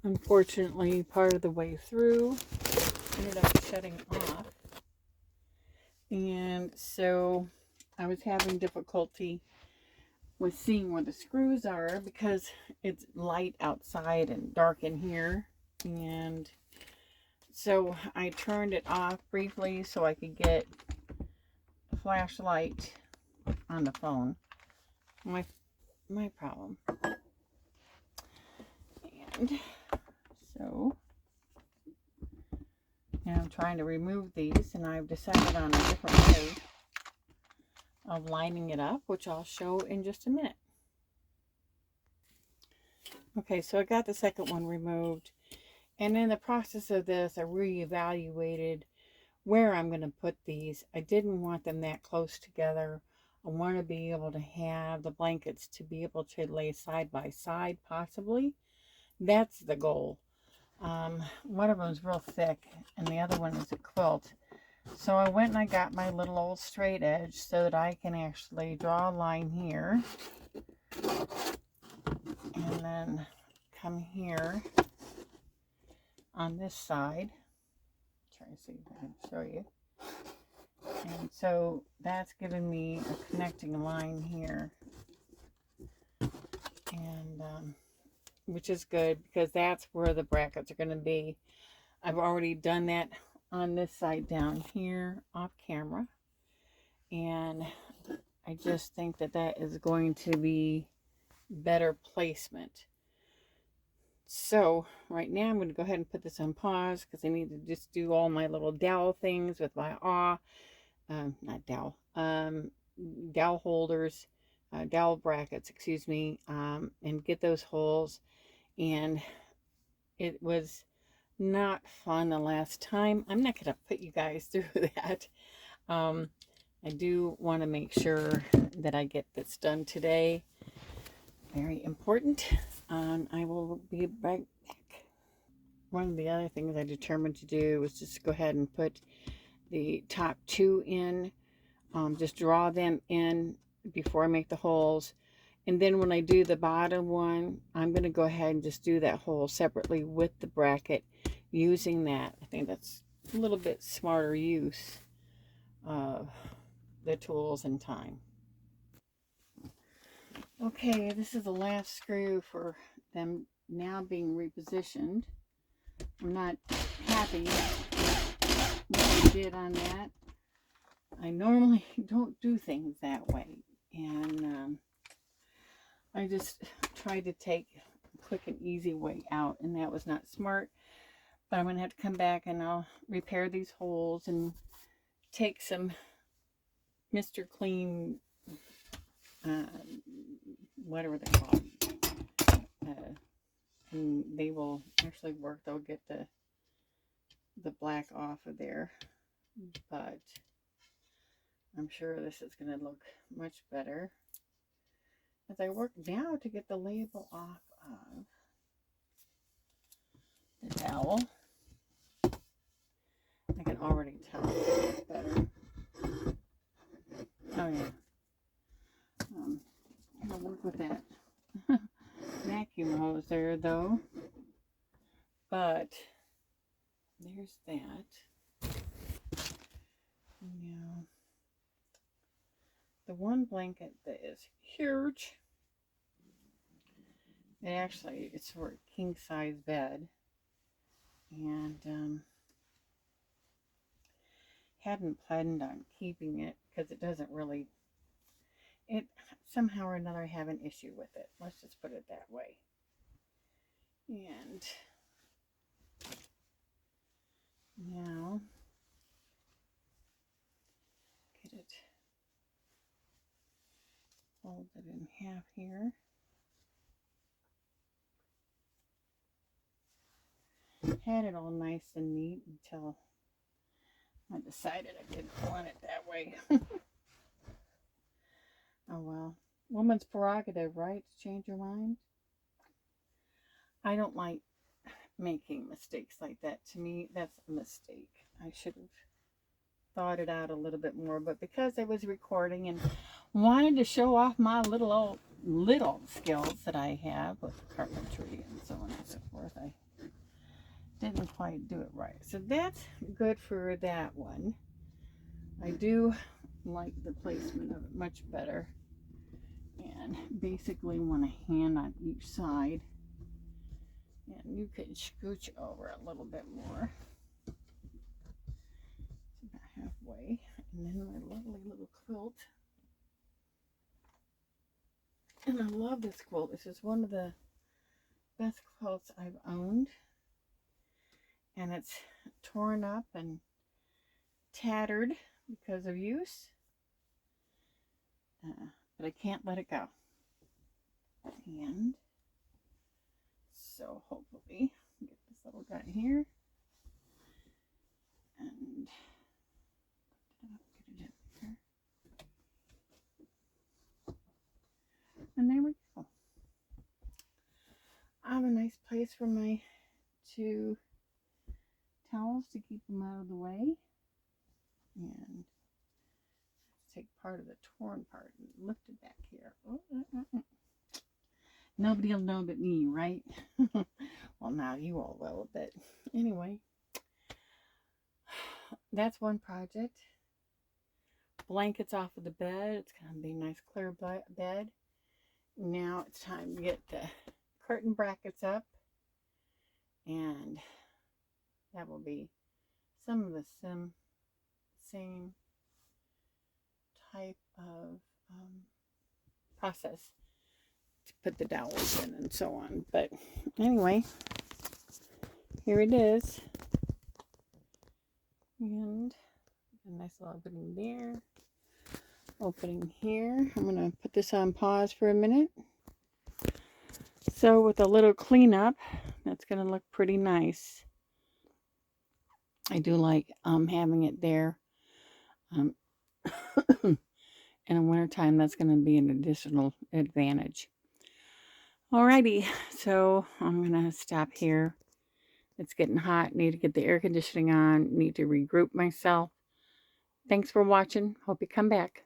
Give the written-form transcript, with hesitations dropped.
Unfortunately, part of the way through, ended up shutting off. And so I was having difficulty with seeing where the screws are because it's light outside and dark in here. And so I turned it off briefly so I could get a flashlight on the phone. My problem. And so now I'm trying to remove these, and I've decided on a different way of lining it up, which I'll show in just a minute. Okay, so I got the second one removed, and in the process of this, I reevaluated where I'm going to put these. I didn't want them that close together. I want to be able to have the blankets to be able to lay side by side, possibly. That's the goal. One of them is real thick, and the other one is a quilt. So I went and I got my little old straight edge so that I can actually draw a line here. And then come here on this side. Try to see if I can show you. And so that's giving me a connecting line here. And which is good because that's where the brackets are going to be. I've already done that on this side down here off camera. And I just think that that is going to be better placement. So right now I'm going to go ahead and put this on pause because I need to just do all my little dowel things with my not dowel, dowel holders, dowel brackets, excuse me, and get those holes. And it was not fun the last time. I'm not going to put you guys through that. I do want to make sure that I get this done today. Very important. I will be right back. One of the other things I determined to do was just go ahead and put the top two in. Just draw them in before I make the holes. And then when I do the bottom one, I'm going to go ahead and just do that hole separately with the bracket using that. I think that's a little bit smarter use of the tools and time. Okay, this is the last screw for them now being repositioned. I'm not happy with what I did on that. I normally don't do things that way. And I just tried to take a quick and easy way out, and that was not smart. But I'm going to have to come back and I'll repair these holes and take some Mr. Clean, whatever they call it. And they will actually work. They'll get the black off of there. But I'm sure this is going to look much better as I work now to get the label off of the dowel. I can already tell it's better. Oh yeah. I'll work with that vacuum hose there though. But there's that. Now, the one blanket that is huge, it's for a king size bed, and hadn't planned on keeping it because it doesn't really, it somehow or another I have an issue with it. Let's just put it that way. And now get it folded in half here. Had it all nice and neat until I decided I didn't want it that way. Oh well. Woman's prerogative, right? To change your mind. I don't like making mistakes like that. To me, that's a mistake. I should have thought it out a little bit more, but because I was recording and wanted to show off my little skills that I have with carpentry and so on and so forth, I didn't quite do it right. So that's good for that one. I do like the placement of it much better. And basically want a hand on each side. And you can scooch over a little bit more. It's about halfway. And then my lovely little quilt. And I love this quilt. This is one of the best quilts I've owned. And it's torn up and tattered because of use. But I can't let it go. And so hopefully get this little guy here. And get it in here. And there we go. I have a nice place for my 2 towels to keep them out of the way. And take part of the torn part and lift it back here. Nobody will know but me, right? Well, now you all will, but anyway. That's one project. Blankets off of the bed. It's going to be a nice clear bed. Now it's time to get the curtain brackets up. And that will be some of the same type of process to put the dowels in and so on. But anyway, here it is. And a nice little opening there. Opening here. I'm going to put this on pause for a minute. So with a little cleanup, that's going to look pretty nice. I do like having it there. In the wintertime, that's going to be an additional advantage. Alrighty, so I'm going to stop here. It's getting hot. Need to get the air conditioning on. Need to regroup myself. Thanks for watching. Hope you come back.